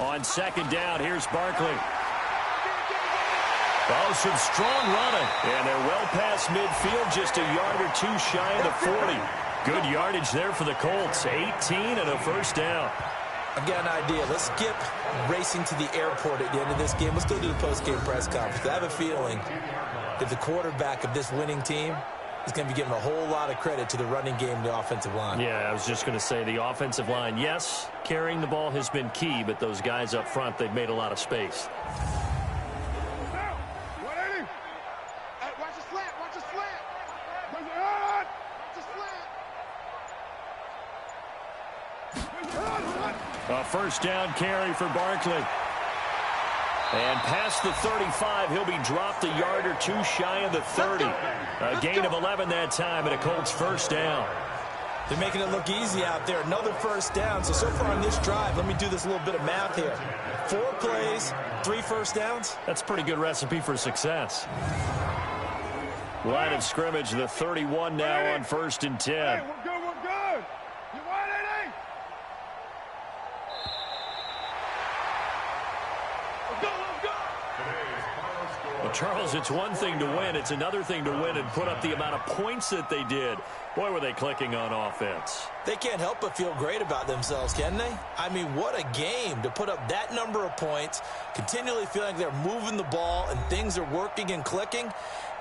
On 2nd down, here's Barkley. Oh, some strong running. And they're well past midfield, just a yard or 2 shy of the 40. Good yardage there for the Colts. 18 and a first down.
I've got an idea. Let's skip racing to the airport at the end of this game. Let's go to the post-game press conference. I have a feeling that the quarterback of this winning team is going to be giving a whole lot of credit to the running game and the offensive line.
Yeah, I was just going to say the offensive line, yes, carrying the ball has been key, but those guys up front, they've made a lot of space. A first down carry for Barkley. And past the 35, he'll be dropped a yard or 2 shy of the 30. A gain of 11 that time, and a Colts first down.
They're making it look easy out there. Another first down. So far on this drive, let me do this little bit of math here. 4 plays, 3 first downs.
That's a pretty good recipe for success. Line of scrimmage, the 31 now on 1st and 10.
Hey, we're good. You want it,
Well, Charles, Because it's one thing to win. It's another thing to win and put up the amount of points that they did. Boy, were they clicking on offense.
They can't help but feel great about themselves, can they? I mean, what a game to put up that number of points, continually feeling like they're moving the ball and things are working and clicking.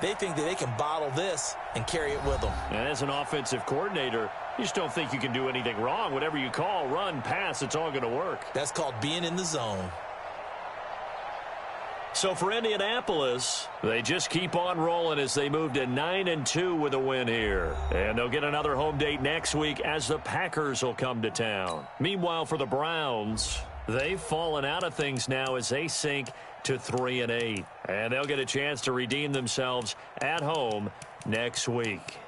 They think that they can bottle this and carry it with them.
And as an offensive coordinator, you just don't think you can do anything wrong. Whatever you call, run, pass, it's all going to work.
That's called being in the zone.
So for Indianapolis, they just keep on rolling as they move to 9-2 with a win here. And they'll get another home date next week as the Packers will come to town. Meanwhile, for the Browns, they've fallen out of things now as they sink to 3-8. And they'll get a chance to redeem themselves at home next week.